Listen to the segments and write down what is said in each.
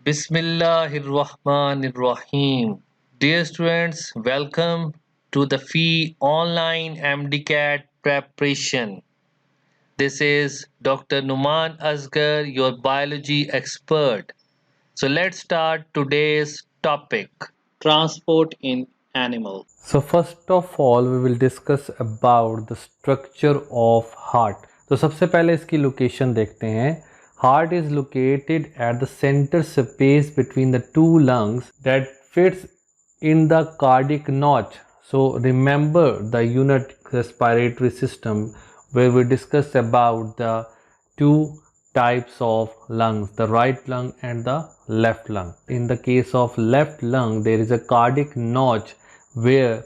Bismillahirrahmanirrahim. Dear students, welcome to the FEE online MDCAT preparation. This is Dr. Numan Asgar, your biology expert. So let's start today's topic. Transport in animals. So first of all we will discuss about the structure of heart. तो सबसे पहले इसकी location देखते हैं. Heart is located at the center space between the two lungs that fits in the cardiac notch. So remember the unit respiratory system where we discussed about the two types of lungs, the right lung and the left lung. In the case of left lung, there is a cardiac notch where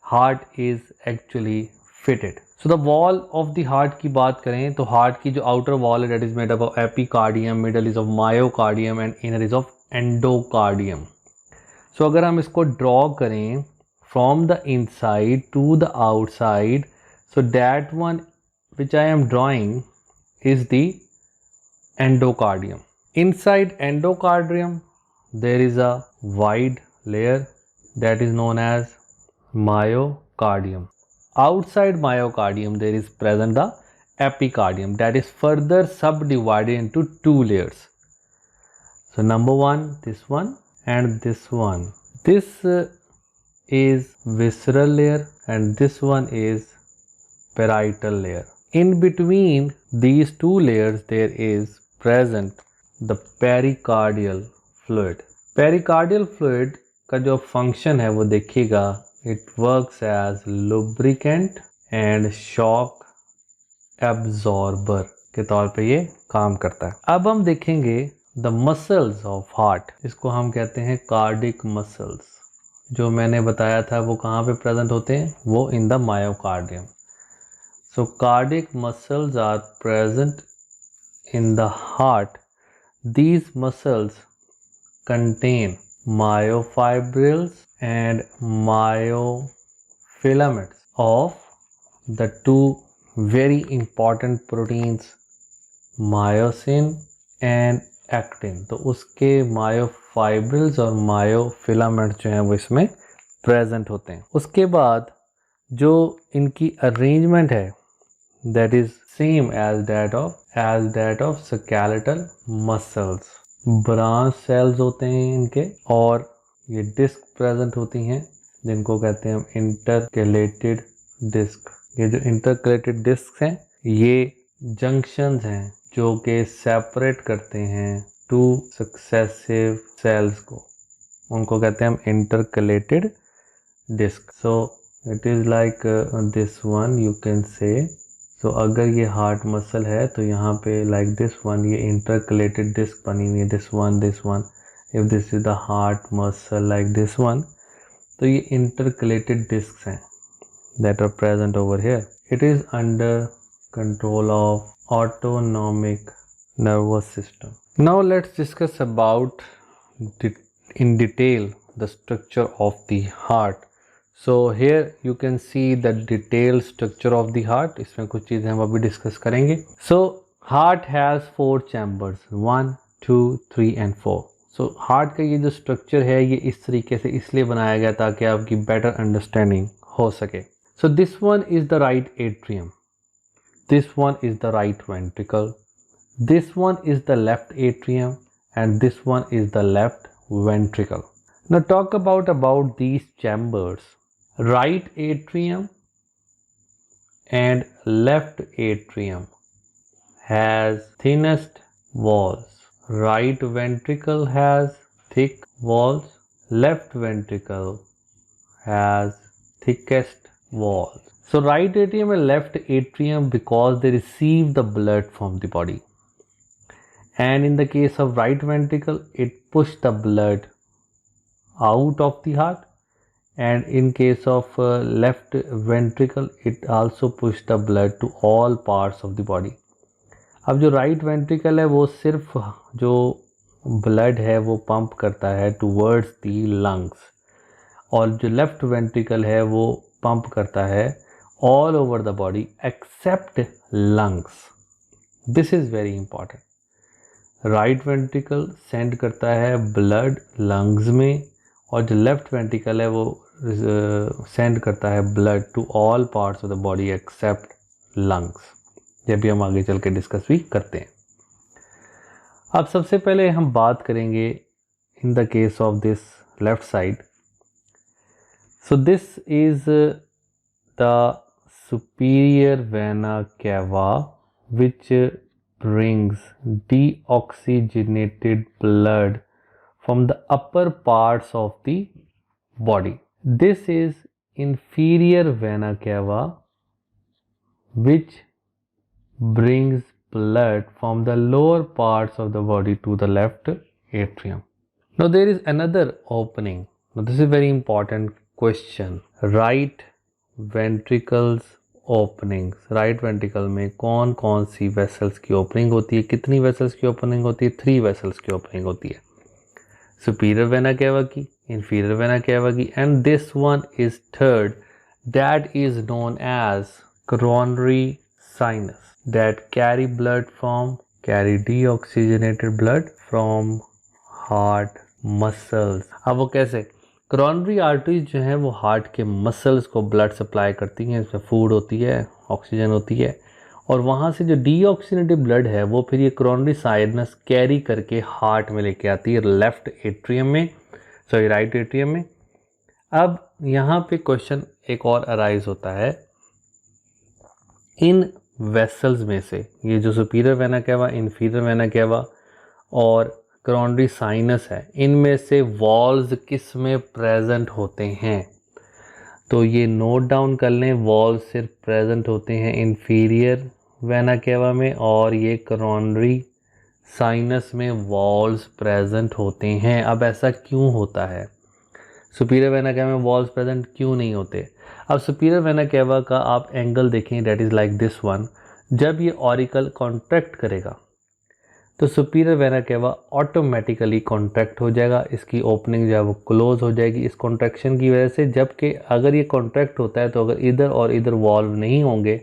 heart is actually fitted. So the wall of the heart की बात करें तो heart की जो outer wall है that is made up of epicardium, middle is of myocardium and inner is of endocardium. So अगर हम इसको draw करें from the inside to the outside, so that one which I am drawing is the endocardium. Inside endocardium there is a wide layer that is known as myocardium. Outside myocardium there is present the epicardium that is further subdivided into two layers. So number one, this one and this one. This is visceral layer and this one is parietal layer. In between these two layers there is present the pericardial fluid. Pericardial fluid का जो function है वो देखिएगा, it works as lubricant and shock absorber के तौर पे ये काम करता है. अब हम देखेंगे the muscles of heart, इसको हम कहते हैं cardiac muscles. जो मैंने बताया था वो कहाँ पे प्रेजेंट होते हैं, वो in the myocardium. So cardiac muscles are present in the heart. These muscles contain myofibrils and myofilaments of the two very important proteins myosin and actin. तो उसके myofibrils और myofilaments जो हैं वो इसमें present होते हैं. उसके बाद जो इनकी arrangement है that is same as that of skeletal muscles. Branch cells होते हैं इनके और ये डिस्क प्रेजेंट होती हैं जिनको कहते हैं हम इंटरकलेटेड डिस्क. ये जो इंटरकलेटेड डिस्क हैं ये जंक्शंस हैं जो कि सेपरेट करते हैं टू सक्सेसिव सेल्स को, उनको कहते हैं हम intercalated disc. So it is like this one you can say. तो अगर ये हार्ट मसल है तो यहाँ पे लाइक दिस वन ये इंटरकलेटेड डिस्क बनी हुई है, this one. If this is the heart muscle like this one, तो ये इंटरकलेटेड डिस्क हैं that are present over here. It is under control of autonomic nervous system. Now let's discuss about in detail the structure of the heart. So here you can see the detailed structure of the heart. इसमें कुछ चीज़ें हम अभी discuss करेंगे. So heart has 4 chambers, 1, 2, 3 and 4. So heart का ये जो structure है ये इस तरीके से इसलिए बनाया गया ताकि आपकी better understanding हो सके. So this one is the right atrium. This one is the right ventricle. This one is the left atrium and this one is the left ventricle. Now talk about these chambers. Right atrium and left atrium has thinnest walls. Right ventricle has thick walls. Left ventricle has thickest walls. So right atrium and left atrium because they receive the blood from the body. And in the case of right ventricle, it pushes the blood out of the heart. And in case of left ventricle, it also pushes the blood to all parts of the body. अब जो right ventricle है वो सिर्फ जो blood है वो pump करता है towards the lungs. और जो left ventricle है वो pump करता है all over the body except lungs. This is very important. Right ventricle send करता है ब्लड लंग्स में, और जो लेफ्ट वेंट्रिकल है वो सेंड करता है blood to all parts of the body except lungs. ये भी हम आगे चल के डिस्कस भी करते हैं। अब सबसे पहले हम बात करेंगे इन the case of this left side. So this is the superior vena cava which brings deoxygenated blood from the upper parts of the body. This is inferior vena cava which brings blood from the lower parts of the body to the left atrium. Now there is another opening. Now this is very important question. Right ventricles openings. Right ventricle में कौन कौन सी vessels की opening होती है, कितनी vessels की opening होती है? 3 vessels की opening होती है, superior vena cava की, inferior vena cava की, and this one is third, that is known as coronary sinus, that carry deoxygenated blood from heart muscles. अब वो कैसे? coronary arteries जो है वो हार्ट के मसल्स को ब्लड सप्लाई करती हैं, इसमें फूड होती है, ऑक्सीजन होती है, और वहाँ से जो डीऑक्सीनेटेड ब्लड है वो फिर ये coronary sinus कैरी करके हार्ट में लेके आती है, लेफ्ट एट्रियम में, सॉरी राइट एट्रियम में। अब यहाँ पे क्वेश्चन एक और अराइज होता है, इन वेसल्स में से ये जो superior vena cava, inferior vena cava और coronary साइनस है, इनमें से वॉल्व्स किस में प्रेजेंट होते हैं? तो ये नोट डाउन कर लें, वॉल्व्स सिर्फ प्रेजेंट होते हैं इन्फीरियर वेना कैवा में, और ये coronary साइनस में वॉल्व्स प्रेजेंट होते हैं। अब ऐसा क्यों होता है? सुपीरियर वेना कैवा में वॉल्व्स प्रेजेंट क्यों नहीं होते? अब सुपीरियर वेना कैवा का आप एंगल देखें, that is like this one. जब ये ऑरिकल कॉन्ट्रैक्ट करेगा तो superior vena cava automatically contract हो जाएगा, इसकी ओपनिंग जो है वो क्लोज हो जाएगी इस कॉन्ट्रैक्शन की वजह से। जबकि अगर ये कॉन्ट्रैक्ट होता है तो अगर इधर और इधर वॉल्व नहीं होंगे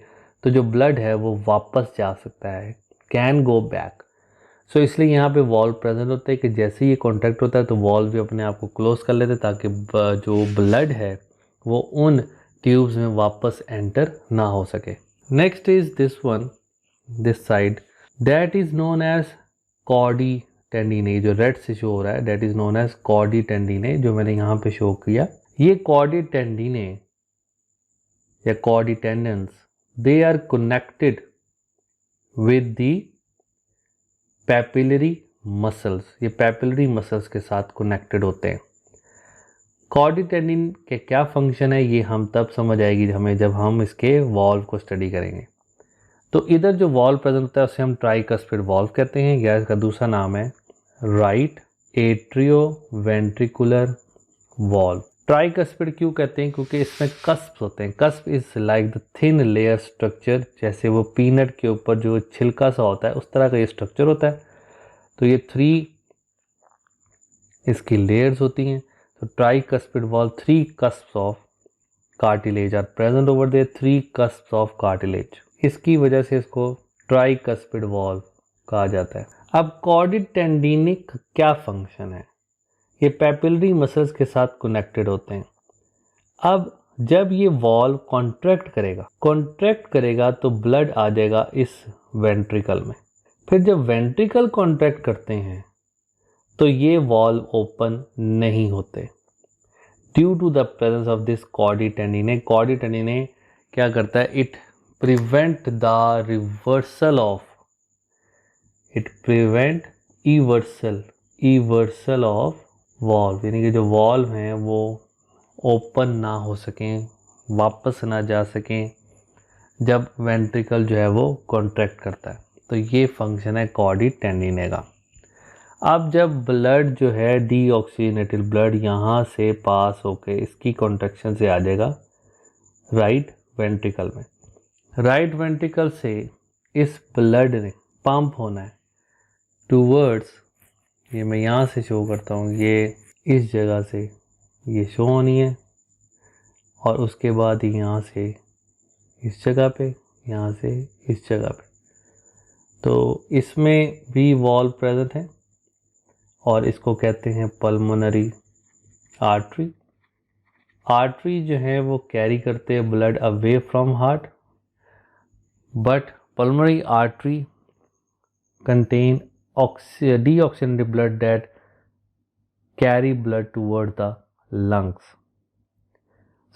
तो जो ब्लड है वो वापस जा सकता है, कैन गो बैक। सो इसलिए यहाँ पे वॉल्व प्रेजेंट होता है कि जैसे ही ये कॉन्ट्रैक्ट होता है तो वॉल्व भी अपने आप को क्लोज कर लेते ताकि जो ब्लड है वो उन ट्यूब्स में वापस एंटर ना हो सके। Next is this one, this side, that is known as कॉडी टेंडिने। जो रेड से शो हो रहा है दैट इज नोन एज कॉडी टेंडिने, जो मैंने यहाँ पे शो किया। ये कॉडी टेंडिने या कॉडी tendons, they are connected with the papillary muscles. ये पैपिलरी मसल्स के साथ कनेक्टेड होते हैं। कॉडी टेंडिन के क्या फंक्शन है ये हम तब समझ आएगी हमें जब हम इसके वॉल्व को स्टडी करेंगे। तो इधर जो वॉल्व प्रेजेंट होता है उसे हम ट्राइकस्पिड वॉल्व कहते हैं, या इसका दूसरा नाम है right atrio ventricular valve. Tricuspid क्यों कहते हैं? क्योंकि इसमें कस्प होते हैं। Cusp is like the thin layer structure, जैसे वो पीनट के ऊपर जो छिलका सा होता है उस तरह का ये स्ट्रक्चर होता है। तो ये 3 इसकी लेयर्स होती हैं। तो tricuspid valve, 3 cusps of cartilage are present over there, 3 cusps of cartilage. इसकी वजह से इसको ट्राइकस्पिड वॉल्व कहा जाता है। अब कॉडी टेंडिनिक क्या फंक्शन है? ये पैपिलरी मसल्स के साथ कनेक्टेड होते हैं। अब जब ये वॉल्व कॉन्ट्रैक्ट करेगा तो ब्लड आ जाएगा इस वेंट्रिकल में। फिर जब वेंट्रिकल कॉन्ट्रैक्ट करते हैं तो ये वॉल्व ओपन नहीं होते due to the presence of this कॉडी टेंडिने। कॉडी टेंडिने क्या करता है? It prevent eversal of valve, यानी कि जो वॉल्व हैं वो ओपन ना हो सकें, वापस ना जा सकें जब वेंट्रिकल जो है वो कॉन्ट्रैक्ट करता है। तो ये फंक्शन है कॉडी टेंडिने का। अब जब ब्लड जो है डीऑक्सीजनेटेड ब्लड यहाँ से पास होके इसकी कॉन्ट्रैक्शन से आ जाएगा राइट वेंट्रिकल में। राइट वेंट्रिकल से इस ब्लड ने पंप होना है टूवर्ड्स, ये मैं यहाँ से शो करता हूँ, ये इस जगह से ये शो होनी है, और उसके बाद यहाँ से इस जगह पे, यहाँ से इस जगह पे। तो इसमें भी वॉल्व प्रेजेंट है और इसको कहते हैं पल्मोनरी आर्टरी। आर्टरी जो है वो कैरी करते हैं blood away from heart, but pulmonary artery contain deoxygenated blood that carry blood toward the lungs.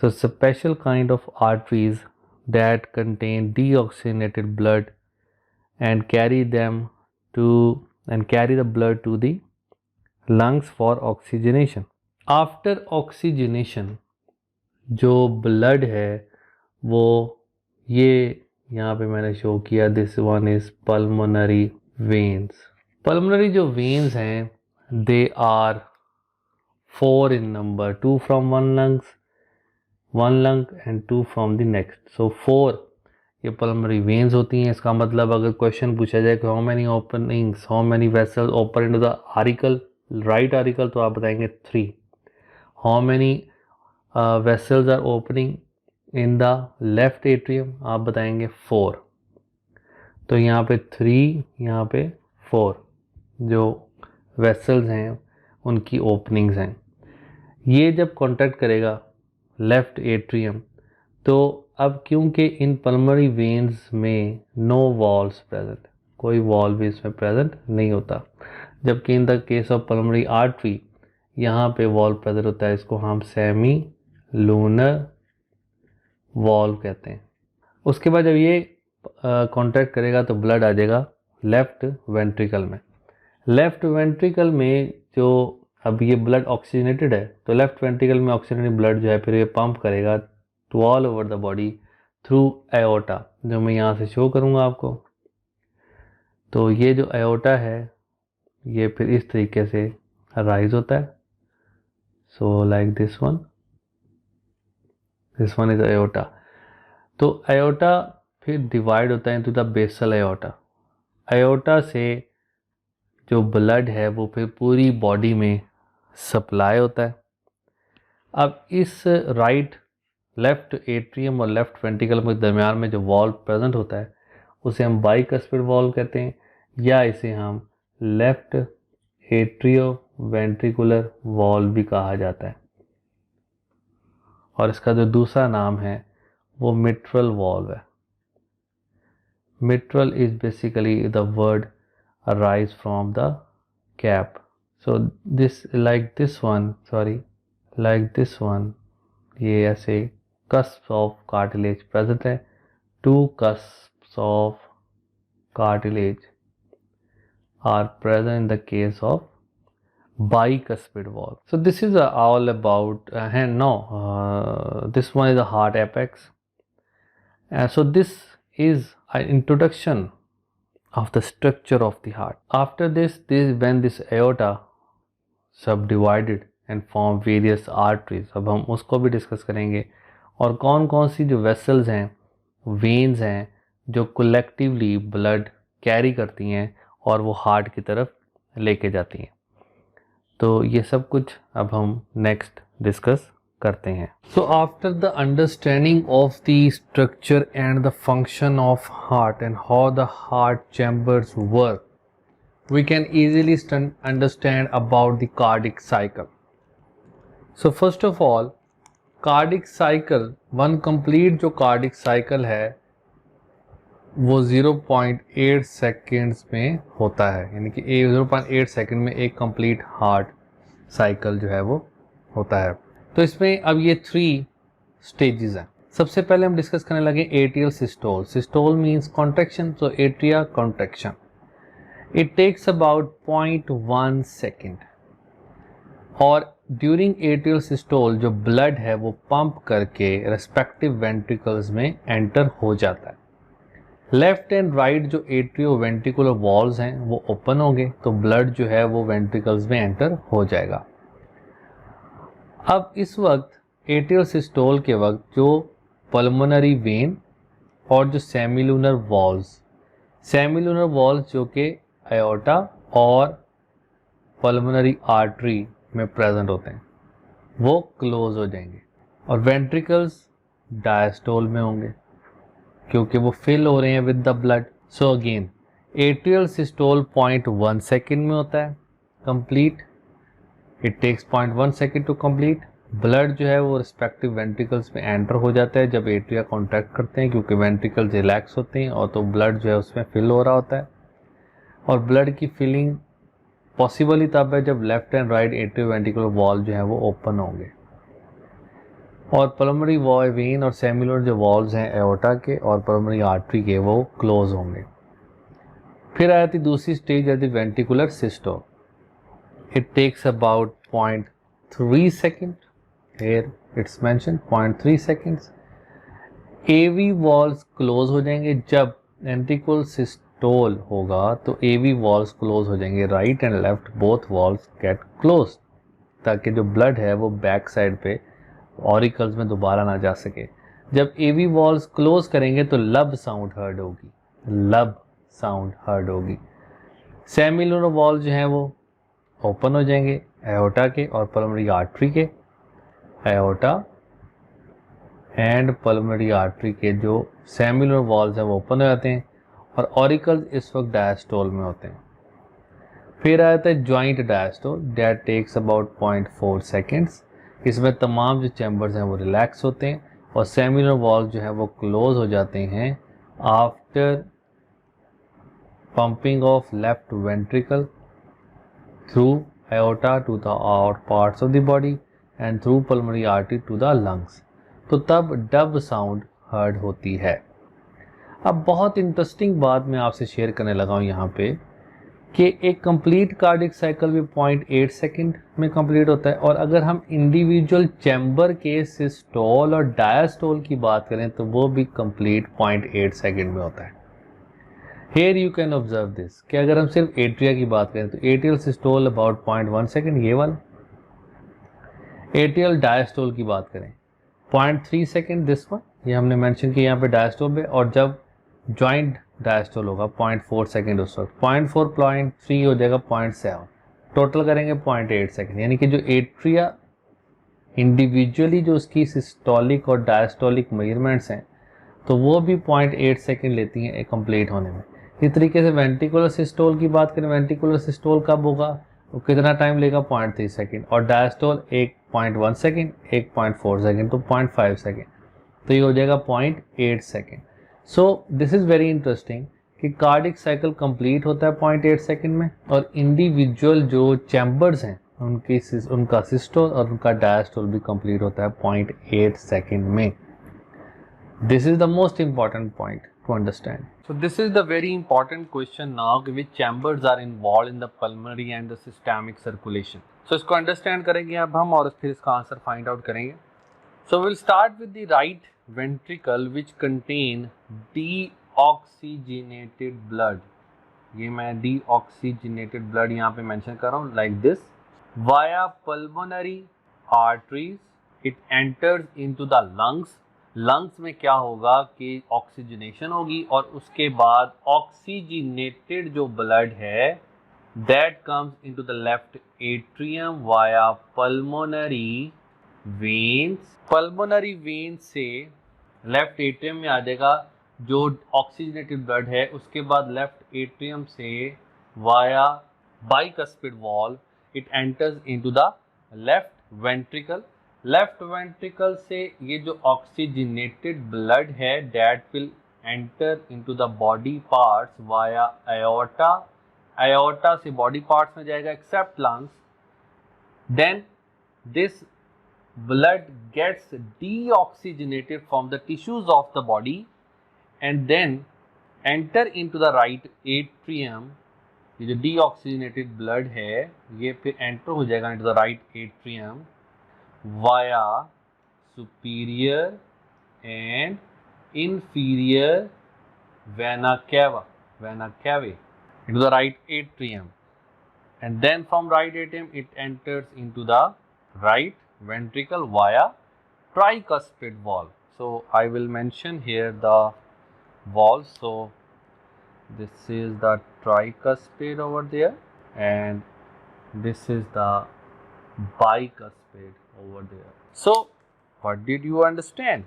So special kind of arteries that contain deoxygenated blood and carry the blood to the lungs for oxygenation. After oxygenation जो blood है वो ये यहाँ पे मैंने show किया, this one is pulmonary veins. Pulmonary जो veins हैं they are 4 in number, 2 from one lung and 2 from the next. So 4 ये पल्मोनरी वेन्स होती हैं। इसका मतलब अगर क्वेश्चन पूछा जाए कि how many openings, how many vessels open into the auricle, right auricle, तो आप बताएंगे 3। How many vessels are opening in the left atrium, आप बताएंगे 4। तो यहाँ पे 3, यहाँ पे 4 जो वेसल्स हैं उनकी ओपनिंग्स हैं। ये जब कॉन्टैक्ट करेगा लेफ्ट एट्रियम, तो अब क्योंकि इन पल्मोनरी वेन्स में नो वॉल्व्स प्रेजेंट, कोई वॉल्व भी इसमें प्रेजेंट नहीं होता, जबकि इन the case of pulmonary artery यहाँ पे वॉल्व प्रेजेंट होता है। इसको हम सेमी लूनर वॉल्व कहते हैं। उसके बाद जब ये कॉन्ट्रैक्ट करेगा तो ब्लड आ जाएगा लेफ्ट वेंट्रिकल में। लेफ्ट वेंट्रिकल में जो अब ये ब्लड ऑक्सीजनेटेड है, तो लेफ्ट वेंट्रिकल में ऑक्सीजनेटेड ब्लड जो है फिर ये पंप करेगा to all over the body through aorta, जो मैं यहाँ से शो करूँगा आपको। तो ये जो एओर्टा है ये फिर इस तरीके से राइज होता है। So like this one is aorta. तो एओर्टा फिर डिवाइड होता है into the basal aorta. Aorta से जो ब्लड है वो फिर पूरी बॉडी में सप्लाई होता है। अब इस लेफ्ट एट्रियम और लेफ्ट वेंट्रिकल के दरमियान में जो वॉल्व प्रेजेंट होता है उसे हम बाइकस्पिड वॉल्व कहते हैं, या इसे हम लेफ्ट एट्रियो वेंट्रिकुलर वॉल्व भी कहा जाता है। और इसका जो दूसरा नाम है वो मिट्रल वॉल्व है। Mitral is basically the word arise from the cap. So this like this one ये ऐसे cusps ऑफ कार्टिलेज प्रेजेंट है। 2 cusps of cartilage are present in the case of bicuspid valve. So this is all about this one is a heart apex. So this is an introduction of the structure of the heart. After this when this aorta subdivided and form various arteries, अब हम उसको भी discuss करेंगे, और कौन कौन सी जो vessels हैं, वेन्स हैं जो कलेक्टिवली ब्लड कैरी करती हैं और वो हार्ट की तरफ लेके जाती हैं। तो ये सब कुछ अब हम नेक्स्ट डिस्कस करते हैं। So after the understanding of the structure and the function of heart and how the heart chambers work, we can easily understand about the cardiac cycle. So first of all cardiac cycle, one complete जो cardiac cycle है वो 0.8 seconds में होता है, यानी कि 0.8 second में एक कंप्लीट हार्ट साइकिल जो है वो होता है। तो इसमें अब ये 3 स्टेजेस हैं। सबसे पहले हम डिस्कस करने लगे atrial systole. Systole means contraction, so atria contraction. It takes about 0.1 second, और ड्यूरिंग एट्रियल सिस्टोल जो ब्लड है वो पंप करके रेस्पेक्टिव वेंट्रिकल्स में एंटर हो जाता है। लेफ्ट एंड राइट जो एट्रियो वेंट्रिकुलर वॉल्व्स हैं वो ओपन होंगे, तो ब्लड जो है वो वेंट्रिकल्स में एंटर हो जाएगा। अब इस वक्त एट्रियल सिस्टोल के वक्त जो पल्मोनरी वेन और जो सेमिलूनर वॉल्व्स जो कि एओर्टा और पल्मोनरी आर्टरी में प्रेजेंट होते हैं वो क्लोज हो जाएंगे, और वेंट्रिकल्स डायस्टोल में होंगे क्योंकि वो फिल हो रहे हैं with the blood. So again atrial systole 0.1 second में होता है complete, it takes 0.1 second to complete. Blood जो है वो रिस्पेक्टिव वेंट्रिकल्स में एंटर हो जाता है जब एट्रिया कॉन्ट्रैक्ट करते हैं, क्योंकि वेंट्रिकल्स रिलैक्स होते हैं और तो ब्लड जो है उसमें फिल हो रहा होता है। और ब्लड की फिलिंग पॉसिबल ही तब है जब left and right atrio ventricular wall जो है वो ओपन होंगे, और पल्मोनरी वेन और सेम्युलर जो वॉल्स हैं एओर्टा के और पल्मोनरी आर्टरी के वो क्लोज होंगे। फिर आती दूसरी स्टेज आती ventricular systole. It takes about 0.3 second, here it's mentioned 0.3 seconds। AV valves close हो जाएंगे जब वेंट्रिकुलर सिस्टोल होगा, तो AV वॉल्स क्लोज हो जाएंगे, right and left both valves get close, ताकि जो ब्लड है वो बैक साइड पे ऑरिकल्स में दोबारा ना जा सके। जब AV वॉल्स क्लोज करेंगे तो लब साउंड हर्ड होगी, लब साउंड हर्ड होगी। सेमिलर वॉल जो है वो ओपन हो जाएंगे एओर्टा के और पल्मोनरी आर्टरी के, एओर्टा एंड पल्मोनरी आर्टरी के जो सेम्युलर वॉल्स हैं वो ओपन हो जाते हैं और ऑरिकल्स इस वक्त डायस्टोल में होते हैं। फिर आता है joint diastole, that takes about 0.4 seconds. इसमें तमाम जो चैम्बर्स हैं वो रिलैक्स होते हैं और सेम्युलर वॉल्स जो है वो क्लोज हो जाते हैं after pumping of left ventricle through aorta to the out parts of the body and through pulmonary artery to the lungs। तो तब डब साउंड हर्ड होती है। अब बहुत इंटरेस्टिंग बात मैं आपसे शेयर करने लगा हूँ यहाँ पे कि एक कंप्लीट कार्डिक साइकिल भी 0.8 सेकेंड में कंप्लीट होता है, और अगर हम इंडिविजुअल चैम्बर के सिस्टोल और डायस्टोल की बात करें तो वो भी कंप्लीट 0.8 सेकेंड में होता है। Here you can observe this कि अगर हम सिर्फ एट्रिया की बात करें तो एट्रियल सिस्टोल अबाउट 0.1 सेकेंड, ये वाला। एट्रियल डायस्टोल की बात करें 0.3 सेकेंड, दिस वन, ये हमने मेंशन किया यहाँ पे डायस्टोल पे। और जब जॉइंट डायस्टोल होगा 0.4 सेकेंड, उस वक्त 0.4 0.3 हो जाएगा 0.7, टोटल करेंगे 0.8 सेकेंड। यानी कि जो एट्रिया इंडिविजुअली जो उसकी सिस्टोलिक और डायस्टोलिक मेजरमेंट्स हैं तो वो भी 0.8 सेकेंड लेती हैं कंप्लीट होने में। इस तरीके से वेंट्रिकुलर सिस्टोल की बात करें, वेंट्रिकुलर सिस्टोल कब होगा, वो कितना टाइम लेगा, 0.3 सेकेंड, और डायस्टोल 1.1 सेकेंड, 1.4 सेकेंड, तो 0.5 सेकेंड, तो ये हो जाएगा 0.8 second. So this is very interesting कि कार्डिक साइकिल कंप्लीट होता है 0.8 सेकेंड में, और इंडिविजुअल जो चैम्बर्स हैं उनका सिस्टोल और उनका डायस्टोल भी कंप्लीट होता है 0.8 सेकेंड में। This is the most important point to understand. So this is the very important question now, which chambers are involved in the pulmonary and the systemic circulation. So इसको understand करेंगे अब हम और फिर इसका आंसर find out करेंगे। So we'll start with the right ventricle which contain deoxygenated blood. ये मैं deoxygenated blood यहाँ पे mention कर रहा हूँ like this. Via pulmonary arteries it enters into the lungs. Lungs में क्या होगा कि ऑक्सीजनेशन होगी और उसके बाद ऑक्सीजनेटेड जो ब्लड है that comes into the left atrium via pulmonary veins. Pulmonary vein से लेफ्ट एट्रियम में आ जाएगा जो ऑक्सीजनेटेड ब्लड है, उसके बाद लेफ्ट एट्रियम से via bicuspid valve it enters into the left ventricle. Left ventricle से ये जो ऑक्सीजनेटेड ब्लड है that will enter into the body parts via aorta. Aorta से बॉडी पार्ट्स में जाएगा except lungs. Then this blood gets deoxygenated from the tissues of the body and then enter into the right atrium। ये जो deoxygenated blood है ये फिर enter हो जाएगा into the right atrium via superior and inferior vena cava into the right atrium, and then from right atrium it enters into the right ventricle via tricuspid valve. So I will mention here the valves. So this is the tricuspid over there and this is the bicuspid over there. So what did you understand?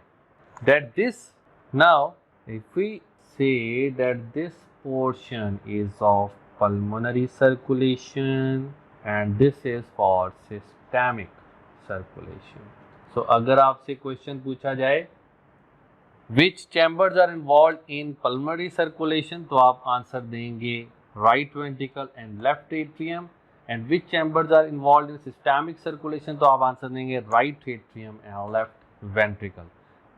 That this, now if we say that this portion is of pulmonary circulation and this is for systemic circulation. So अगर आपसे question पूछा जाए which chambers are involved in pulmonary circulation तो आप answer देंगे right ventricle and left atrium, and which chambers are involved in systemic circulation तो आप answer देंगे right atrium and left ventricle.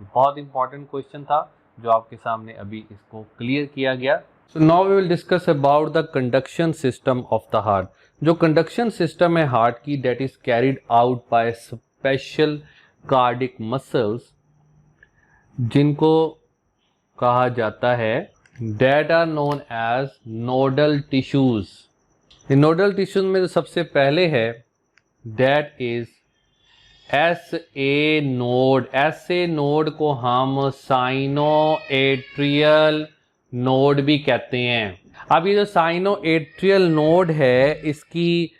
बहुत इंपॉर्टेंट क्वेश्चन था जो आपके सामने अभी इसको क्लियर किया गया. So now we will discuss about the conduction system of the heart. जो conduction system है हार्ट की that is carried out by special cardiac muscles जिनको कहा जाता है that are known as nodal tissues. Nodal tissues में जो सबसे पहले है that is SA node. SA node को हम साइनो एट्रियल नोड भी कहते हैं. अब ये जो साइनो एट्रियल नोड है इसकी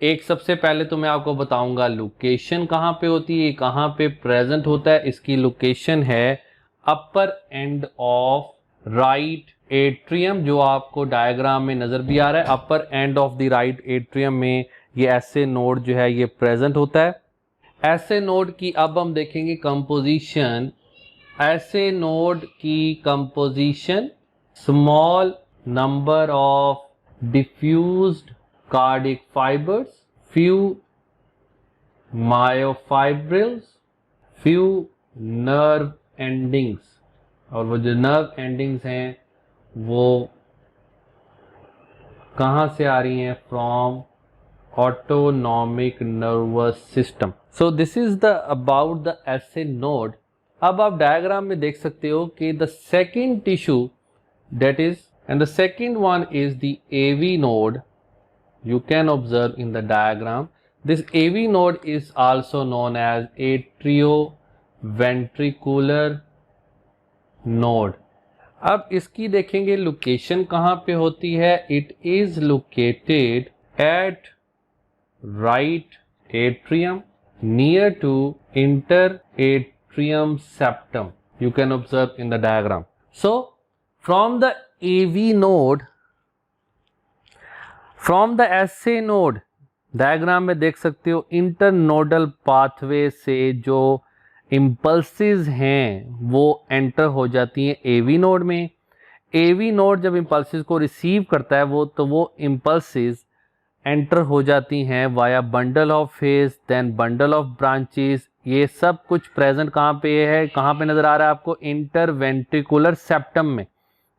एक सबसे पहले तो मैं आपको बताऊंगा लोकेशन कहाँ पे होती है, कहाँ पे प्रेजेंट होता है. इसकी लोकेशन है upper end of right atrium जो आपको डायग्राम में नजर भी आ रहा है. Upper end of the right atrium में ये SA नोड जो है ये प्रेजेंट होता है. SA नोड की अब हम देखेंगे कंपोजिशन. SA नोड की composition small number of diffused cardiac fibres, few myofibrils, few nerve endings. और वो जो नर्व एंडिंग्स हैं वो कहाँ से आ रही हैं? From autonomic nervous system. So this is the about the SA node. अब आप डायग्राम में देख सकते हो कि the second tissue that is and the second one is the AV node. You can observe in the diagram this AV node is also known as atrioventricular node. अब इसकी देखेंगे लोकेशन कहाँ पे होती है. It is located at right atrium near to interatrium septum. You can observe in the diagram. So from the AV node, from the SA node diagram में देख सकते हो इंटरनोडल पाथवे से जो इम्पल्सिस हैं वो एंटर हो जाती हैं AV नोड में. AV नोड जब इम्पल्सिस को रिसीव करता है वो इम्पल्सिस एंटर हो जाती हैं via bundle of face, then bundle of branches. ये सब कुछ प्रेजेंट कहाँ पे है, कहाँ पे नजर आ रहा है आपको? इंटरवेंट्रिकुलर सेप्टम में.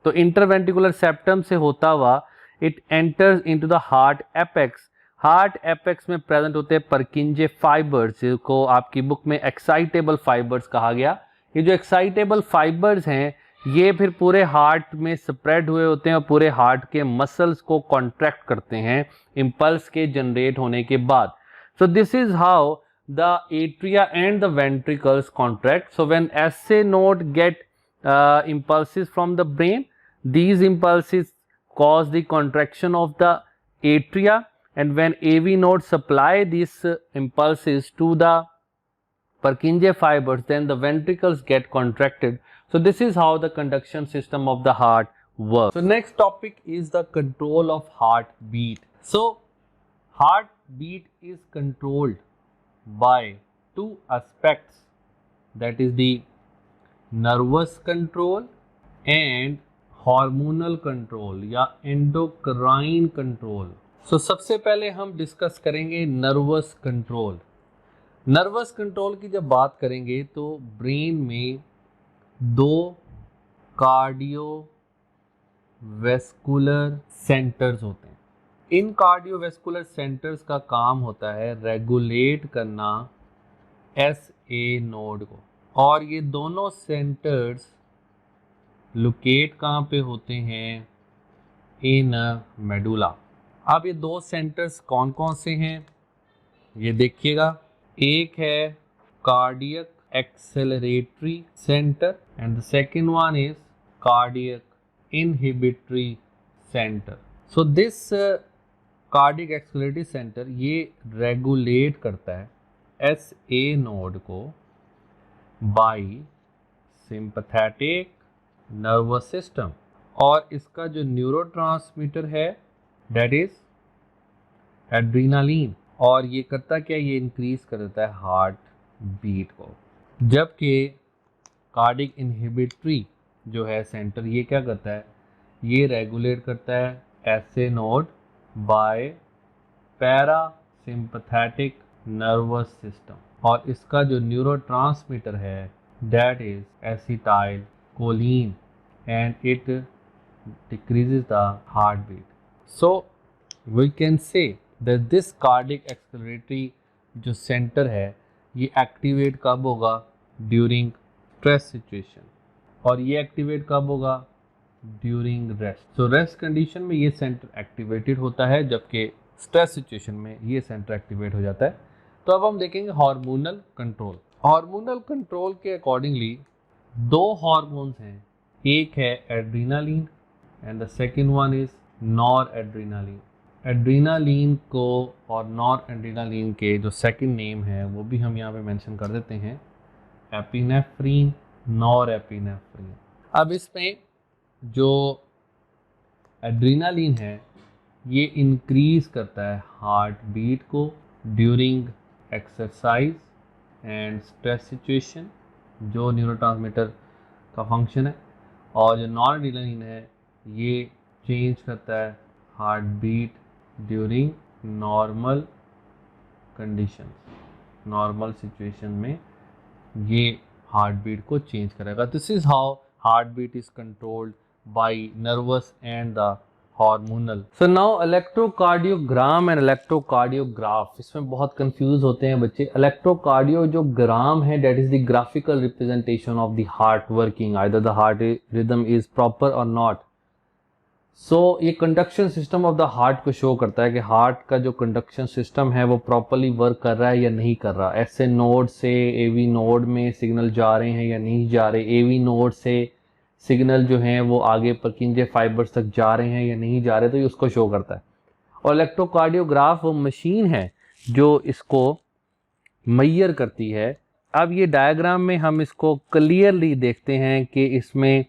तो इंटरवेंट्रिकुलर सेप्टम से होता हुआ it enters into the heart apex. Heart apex में प्रेजेंट होते हैं परकिंजे फाइबर्स जिनको आपकी बुक में एक्साइटेबल फाइबर्स कहा गया. ये जो एक्साइटेबल फाइबर्स हैं ये फिर पूरे हार्ट में स्प्रेड हुए होते हैं और पूरे हार्ट के मसल्स को कॉन्ट्रैक्ट करते हैं इम्पल्स के जनरेट होने के बाद. So this is how the atria and the ventricles contract. So when SA node get impulses from the brain, these impulses cause the contraction of the atria, and when AV node supply these impulses to the Purkinje fibers, then the ventricles get contracted. So this is how the conduction system of the heart works. So next topic is the control of heartbeat. So heartbeat is controlled by two aspects, that is the nervous control and hormonal control या endocrine control. सो सबसे पहले हम discuss करेंगे nervous control. Nervous control की जब बात करेंगे तो ब्रेन में दो कार्डियोवैस्कुलर सेंटर्स होते हैं. इन कार्डियोवैस्कुलर सेंटर्स का काम होता है रेगुलेट करना SA नोड को. और ये दोनों सेंटर्स लोकेट कहाँ पे होते हैं? इन मेडुला. अब ये दो सेंटर्स कौन कौन से हैं ये देखिएगा. एक है cardiac acceleratory centre and the second one is cardiac inhibitory centre. So this cardiac acceleratory centre ये रेगुलेट करता है SA नोड को बाय सिंपैथेटिक नर्वस सिस्टम. और इसका जो न्यूरोट्रांसमीटर है दैट इज एड्रीनालिन, और ये करता क्या, ये इंक्रीज कर देता है हार्ट बीट को। जबकि कार्डिक इनहिबिटरी जो है सेंटर, ये क्या करता है, ये रेगुलेट करता है SA node by parasympathetic nervous system, और इसका जो न्यूरोट्रांसमीटर है that is acetylcholine and it decreases the heartbeat. So we can say that this cardiac acceleratory जो सेंटर है ये एक्टिवेट कब होगा, ड्यूरिंग स्ट्रेस सिचुएशन, और ये एक्टिवेट कब होगा, during rest. So rest condition में ये सेंटर एक्टिवेटेड होता है, जबकि स्ट्रेस सिचुएशन में ये सेंटर एक्टिवेट हो जाता है। तो अब हम देखेंगे हार्मोनल कंट्रोल। हार्मोनल कंट्रोल के अकॉर्डिंगली दो हार्मोन्स हैं, एक है adrenaline and the second one is nor adrenaline. Adrenaline को और नॉर एड्रीनालिन के जो सेकेंड नेम है वो भी हम यहाँ पे मेंशन कर देते हैं, एपिनेफ्रीन, नॉर एपिनेफ्रीन। अब इसमें जो एड्रीनालिन है ये इंक्रीज करता है हार्ट बीट को during exercise and stress situation, जो न्यूरोट्रांसमीटर का फंक्शन है। और जो नॉन एड्रीनालिन है ये चेंज करता है heartbeat during normal condition, normal situation में ये हार्ट बीट को चेंज करेगा। This is how heartbeat is controlled by nervous and the hormonal. So now electrocardiogram and electrocardiograph, इसमें बहुत कंफ्यूज होते हैं बच्चे। इलेक्ट्रोकार्डियो जो ग्राम है that is the graphical representation of the heart working, either the heart rhythm is proper और not. सो ये conduction system of the heart को शो करता है कि हार्ट का जो कंडक्शन सिस्टम है वो प्रॉपरली वर्क कर रहा है या नहीं कर रहा। ऐसे नोड से एवी नोड में सिग्नल जा रहे हैं या नहीं जा रहे, एवी नोड से सिग्नल जो हैं वो आगे परकिंजे फाइबर्स तक जा रहे हैं या नहीं जा रहे, तो ये उसको शो करता है। और इलेक्ट्रोकार्डियोग्राफ वो मशीन है जो इसको मैयर करती है। अब ये डायग्राम में हम इसको क्लियरली देखते हैं कि इसमें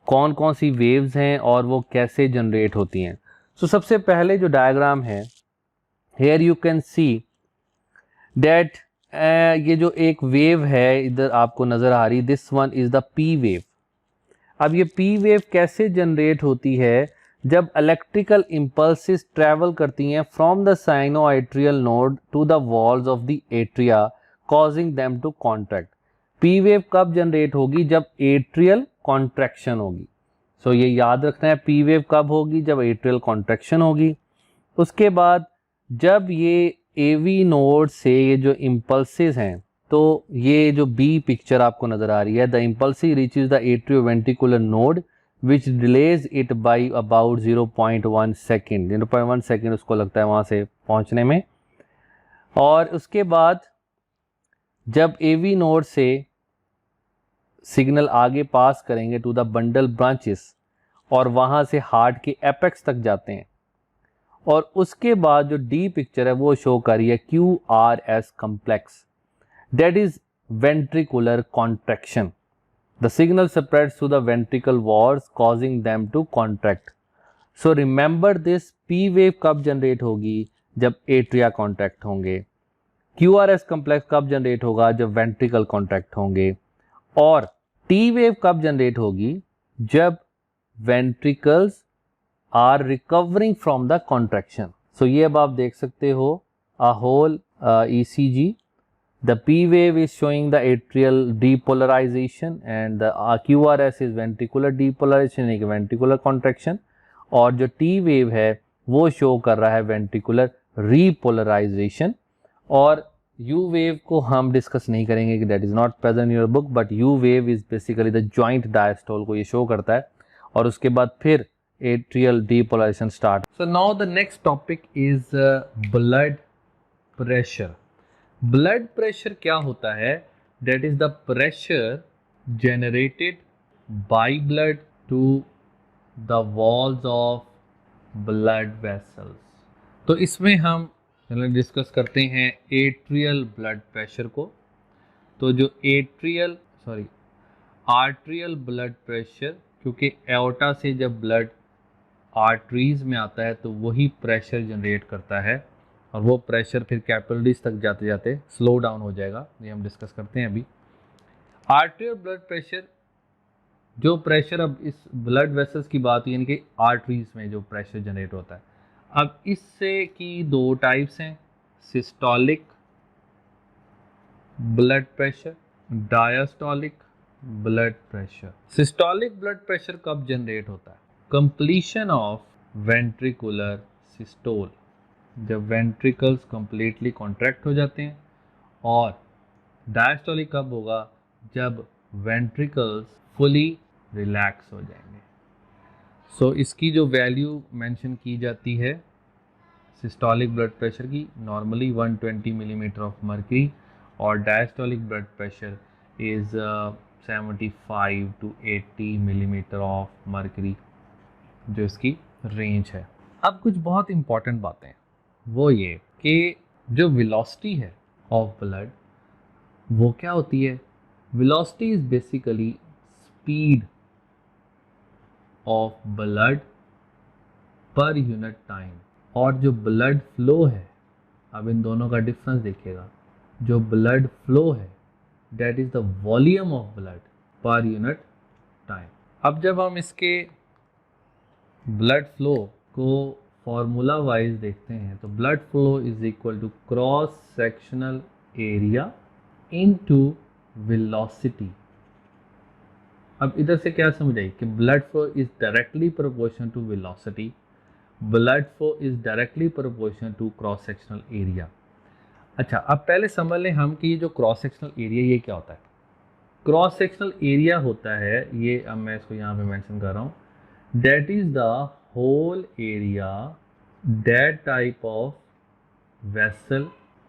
कौन कौन सी वेव्स हैं और वो कैसे जनरेट होती हैं। सो सबसे पहले जो डायग्राम है, here you can see that ये जो एक वेव है इधर आपको नज़र आ रही, this one is the P wave. अब ये पी वेव कैसे जनरेट होती है, जब इलेक्ट्रिकल इम्पल्सिस ट्रैवल करती हैं from the sinoatrial node to the walls of the atria causing them to contract. P wave कब जनरेट होगी, जब एट्रियल कॉन्ट्रैक्शन होगी। सो ये याद रखना है, पी वेव कब होगी, जब एट्रियल कॉन्ट्रैक्शन होगी। उसके बाद जब ये एवी नोड से ये जो इम्पल्सिस हैं, तो ये जो बी पिक्चर आपको नजर आ रही है, the impulses reaches the atrioventricular node which delays it by about 0.1 second. 0.1 second उसको लगता है वहाँ से पहुँचने में। और उसके बाद जब एवी नोड से सिग्नल आगे पास करेंगे टू द बंडल ब्रांचेस और वहाँ से हार्ट के एपेक्स तक जाते हैं, और उसके बाद जो डी पिक्चर है वो शो कर रही है QRS complex, that is ventricular contraction. The signal spreads to the ventricle walls causing them to contract. So remember this, P wave कब जनरेट होगी, जब एट्रिया कॉन्ट्रैक्ट होंगे। QRS कम्प्लेक्स कब जनरेट होगा, जब वेंट्रिकल कॉन्ट्रैक्ट होंगे। और T वेव कब जनरेट होगी, जब ventricles are recovering from the contraction. So ये अब आप देख सकते हो a whole ECG. The P wave is showing the atrial depolarization and the QRS is ventricular depolarization, एक ventricular contraction, और जो T wave है वो शो कर रहा है ventricular repolarization। और U wave को हम डिस्कस नहीं करेंगे कि that is not present in your book, but U wave is basically the joint diastole को ये शो करता है। और उसके बाद फिर atrial depolarization start. So now the next topic is blood pressure. Blood pressure क्या होता है, that is the pressure generated by blood to the walls of blood vessels. तो इसमें हम डिस्कस करते हैं एट्रियल ब्लड प्रेशर को। तो जो आर्ट्रियल ब्लड प्रेशर क्योंकि एओर्टा से जब ब्लड आर्टरीज में आता है तो वही प्रेशर जनरेट करता है, और वो प्रेशर फिर कैपिलरीज तक जाते जाते स्लो डाउन हो जाएगा, ये हम डिस्कस करते हैं अभी। आर्टरी ब्लड प्रेशर, जो प्रेशर अब इस ब्लड वेसल्स की बात यानी कि आर्टरीज में जो प्रेशर जनरेट होता है, अब इससे की दो टाइप्स हैं, systolic blood pressure, diastolic blood pressure. Systolic blood pressure कब जनरेट होता है? कंप्लीशन ऑफ वेंट्रिकुलर सिस्टोल, जब वेंट्रिकल्स कंप्लीटली कॉन्ट्रैक्ट हो जाते हैं। और डायस्टोलिक कब होगा? जब वेंट्रिकल्स फुली रिलैक्स हो जाएंगे। सो इसकी जो वैल्यू मेंशन की जाती है सिस्टोलिक ब्लड प्रेशर की, नॉर्मली 120 मिलीमीटर ऑफ मर्क्यूरी, और diastolic blood pressure is 75 to 80 millimetre of mercury, जो इसकी रेंज है। अब कुछ बहुत इंपॉर्टेंट बातें हैं, वो ये कि जो वेलोसिटी है ऑफ ब्लड वो क्या होती है? Velocity is basically speed of blood per unit time, और जो ब्लड फ्लो है, अब इन दोनों का डिफरेंस देखिएगा, जो ब्लड फ्लो है that is the volume of blood per unit time. अब जब हम इसके ब्लड फ्लो को फॉर्मूला वाइज देखते हैं तो blood flow is equal to cross sectional area into velocity. अब इधर से क्या समझ आई कि blood flow is directly proportional to velocity, blood flow is directly proportional to cross sectional area. अच्छा, अब पहले समझ लें हम कि ये जो क्रॉस सेक्शनल एरिया ये क्या होता है। क्रॉस सेक्शनल एरिया होता है ये, अब मैं इसको यहाँ पे मेंशन कर रहा हूँ, that is the whole area that type of vessel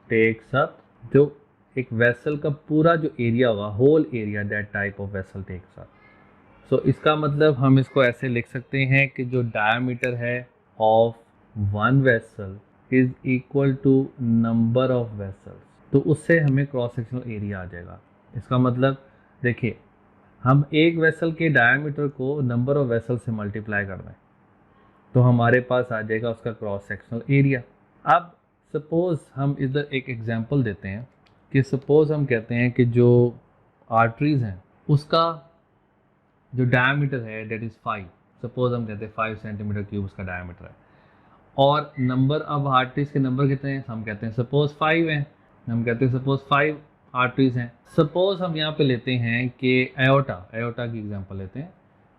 takes up, जो एक वेसल का पूरा जो एरिया होगा, whole area that type of vessel takes up. So इसका मतलब हम इसको ऐसे लिख सकते हैं कि जो डायमीटर है of one vessel is equal to number of vessels, तो उससे हमें क्रॉस सेक्शनल एरिया आ जाएगा। इसका मतलब देखिए, हम एक वेसल के डायमीटर को नंबर ऑफ वेसल से मल्टीप्लाई कर दें तो हमारे पास आ जाएगा उसका क्रॉस सेक्शनल एरिया। अब सपोज हम इधर एक एग्जांपल देते हैं कि सपोज हम कहते हैं कि जो आर्टरीज हैं उसका जो डायमीटर है डेट इज़ 5, सपोज हम कहते हैं 5 सेंटीमीटर क्यूब उसका डायमीटर है, और नंबर ऑफ आर्टरीज के नंबर कितने हैं? हम कहते हैं सपोज 5 हैं, हम कहते हैं सपोज 5 आर्टरीज हैं। सपोज हम यहाँ पे लेते हैं कि एओर्टा की एग्जांपल लेते हैं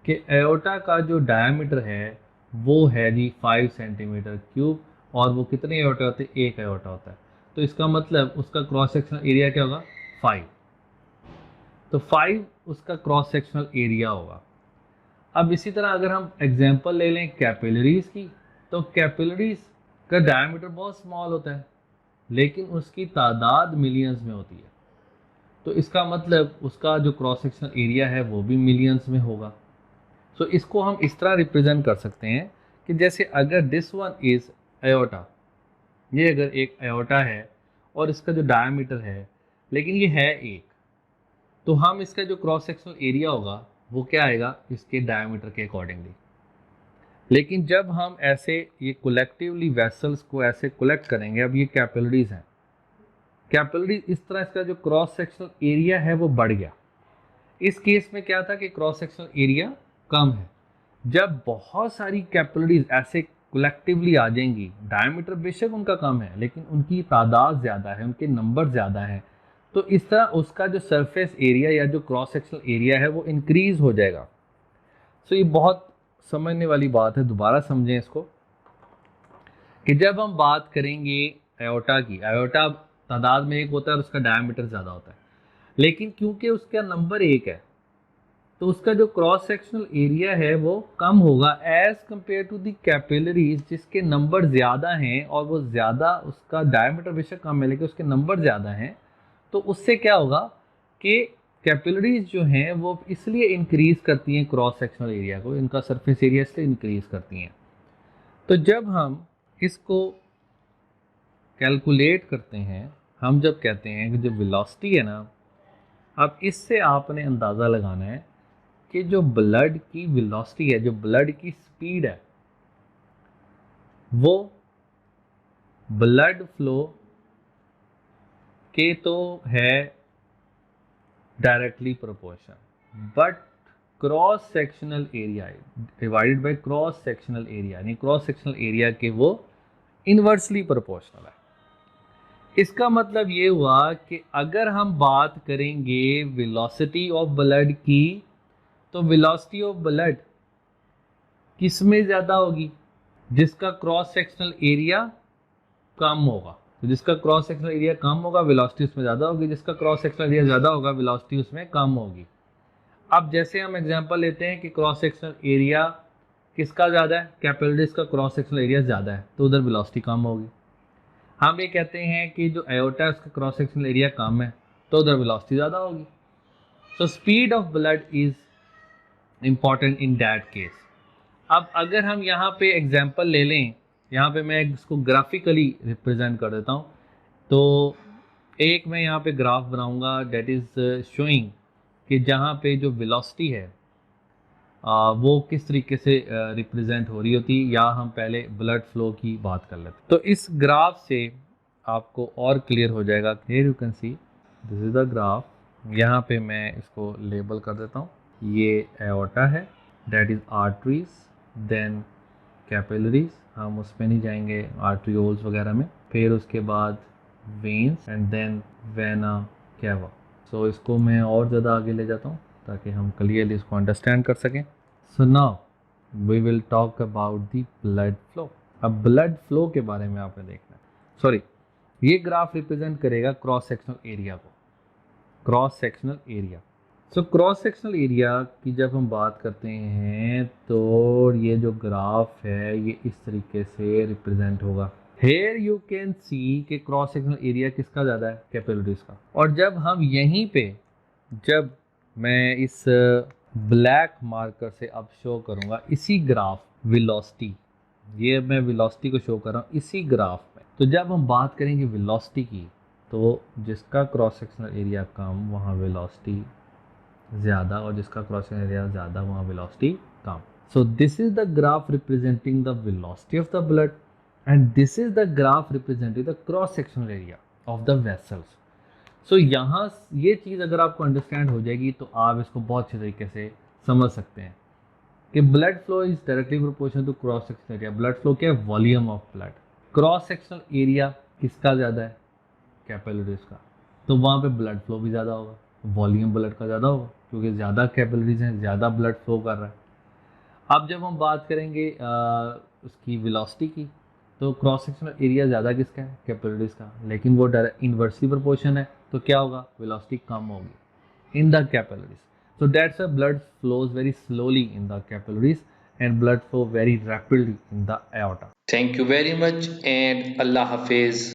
कि एओर्टा का जो डायमीटर है वो है जी 5 सेंटीमीटर क्यूब, और वो कितने एओर्टा होते हैं? एक एओर्टा होता है। तो इसका मतलब उसका क्रॉस सेक्शनल एरिया क्या होगा? 5। तो 5 उसका क्रॉस सेक्शनल एरिया होगा। अब इसी तरह अगर हम एग्जांपल ले लें कैपिलरीज की, तो कैपिलरीज का डायमीटर बहुत स्मॉल होता है लेकिन उसकी तादाद मिलियंस में होती है, तो इसका मतलब उसका जो क्रॉस सेक्शनल एरिया है वो भी मिलियंस में होगा। सो इसको हम इस तरह रिप्रेजेंट कर सकते हैं कि जैसे अगर दिस वन इज एओर्टा, ये अगर एक एओर्टा है और इसका जो डायमीटर है लेकिन ये है एक, तो हम इसका जो क्रॉस सेक्शनल एरिया होगा वो क्या आएगा? इसके डायमीटर के अकॉर्डिंगली। लेकिन जब हम ऐसे ये कलेक्टिवली वेसल्स को ऐसे कलेक्ट करेंगे, अब ये कैपिलरीज हैं, कैपिलरी इस तरह इसका जो क्रॉस सेक्शनल एरिया है वो बढ़ गया। इस केस में क्या था कि क्रॉस सेक्शनल एरिया कम है। जब बहुत सारी कैपिलरीज ऐसे कलेक्टिवली आ जाएंगी, डायमीटर बेशक उनका कम है लेकिन उनकी तादाद ज़्यादा है, उनके नंबर ज़्यादा है, तो इस तरह उसका जो सरफेस एरिया या जो क्रॉस सेक्शनल एरिया है वो इंक्रीज हो जाएगा। सो ये बहुत समझने वाली बात है, दोबारा समझें इसको कि जब हम बात करेंगे एओर्टा की, एओर्टा तादाद में एक होता है और उसका डायमीटर ज़्यादा होता है, लेकिन क्योंकि उसका नंबर एक है तो उसका जो क्रॉस सेक्शनल एरिया है वो कम होगा as compare to the capillaries जिसके नंबर ज़्यादा हैं, और वो ज़्यादा उसका डायमीटर बेशक कम है लेकिन उसके नंबर ज़्यादा हैं। तो उससे क्या होगा कि कैपिलरीज जो हैं वो इसलिए इंक्रीज करती हैं क्रॉस सेक्शनल एरिया को, इनका सरफेस एरिया इसलिए इंक्रीज करती हैं। तो जब हम इसको कैलकुलेट करते हैं, हम जब कहते हैं कि जो वेलोसिटी है ना, अब इससे आपने अंदाज़ा लगाना है कि जो ब्लड की वेलोसिटी है, जो ब्लड की स्पीड है, वो ब्लड फ्लो के तो है directly proportion, but cross sectional area divided by cross sectional area, यानी क्रॉस सेक्शनल एरिया के वो इनवर्सली प्रोपोर्शनल है। इसका मतलब ये हुआ कि अगर हम बात करेंगे वेलोसिटी ऑफ ब्लड की, तो वेलोसिटी ऑफ ब्लड किस में ज़्यादा होगी? जिसका क्रॉस सेक्शनल एरिया कम होगा। तो जिसका क्रॉस सेक्शनल एरिया कम होगा वेलोसिटी उसमें ज़्यादा होगी, जिसका क्रॉस सेक्शनल एरिया ज़्यादा होगा वेलोसिटी उसमें कम होगी। अब जैसे हम एग्जांपल लेते हैं कि क्रॉस सेक्शनल एरिया किसका ज़्यादा है, कैपिलरीज का क्रॉस सेक्शनल एरिया ज़्यादा है, तो उधर वेलोसिटी कम होगी। हम ये कहते हैं कि जो एओर्टा है उसका क्रॉस सेक्शनल एरिया कम है, तो उधर वेलोसिटी ज़्यादा होगी। So speed of blood is important in that case. अब अगर हम यहाँ पे एग्जांपल ले लें, यहाँ पे मैं इसको ग्राफिकली रिप्रेजेंट कर देता हूँ। तो एक मैं यहाँ पे ग्राफ बनाऊंगा डेट इज़ शोइंग कि जहाँ पे जो वेलोसिटी है वो किस तरीके से रिप्रेजेंट हो रही होती, या हम पहले ब्लड फ्लो की बात कर लेते। तो इस ग्राफ से आपको और क्लियर हो जाएगा। Here you can see this is the graph. यहाँ पे मैं इसको लेबल कर देता हूँ। ये एओर्टा है, that is arteries, then capillaries, हम उस पर नहीं जाएंगे आर्ट्रियोल्स वगैरह में, फिर उसके बाद veins and then vena cava. So इसको मैं और ज़्यादा आगे ले जाता हूँ ताकि हम क्लियरली इसको अंडरस्टैंड कर सकें। So now we will talk about the blood flow. अब ब्लड फ्लो के बारे में आपने देखना है। सॉरी, ये ग्राफ रिप्रेजेंट करेगा क्रॉस सेक्शनल एरिया को, cross sectional area. So cross sectional area की जब हम बात करते हैं तो ये जो ग्राफ है ये इस तरीके से रिप्रेजेंट होगा। हेयर यू कैन सी कि क्रॉस सेक्शनल एरिया किसका ज़्यादा है, कैपिलरीज का। और जब हम यहीं पे, जब मैं इस ब्लैक मार्कर से अब शो करूँगा इसी ग्राफ वेलोसिटी, ये मैं वेलोसिटी को शो कर रहा हूँ इसी ग्राफ में, तो जब हम बात करेंगे वेलोसिटी की, तो जिसका क्रॉस सेक्शनल एरिया कम वहाँ वेलोसिटी ज़्यादा, और जिसका क्रॉस सेक्शनल एरिया ज़्यादा वहाँ वेलोसिटी कम। So this is the graph representing the velocity of the blood and this is the graph representing the cross sectional area of the vessels. So यहाँ ये चीज़ अगर आपको अंडरस्टैंड हो जाएगी तो आप इसको बहुत अच्छे तरीके से समझ सकते हैं कि blood flow is directly proportional to cross sectional area. Blood flow क्या है, volume of blood. Cross sectional area किसका ज़्यादा है, कैपिलरीज का, तो वहाँ पे ब्लड फ्लो भी ज़्यादा होगा, वॉल्यूम ब्लड का ज़्यादा होगा क्योंकि ज़्यादा कैपिलरीज हैं, ज़्यादा ब्लड फ्लो कर रहा है। अब जब हम बात करेंगे उसकी वेलोसिटी की, तो क्रॉस सेक्शनल एरिया ज़्यादा किसका है, कैपिलरीज का, लेकिन वो डायरेक्ट इन्वर्सली प्रोपोर्शन है, तो क्या होगा, वेलोसिटी कम होगी in the capillaries. So that's why blood flows very slowly in the capillaries and blood flow very rapidly in the aorta. Thank you very much and Allah Hafiz.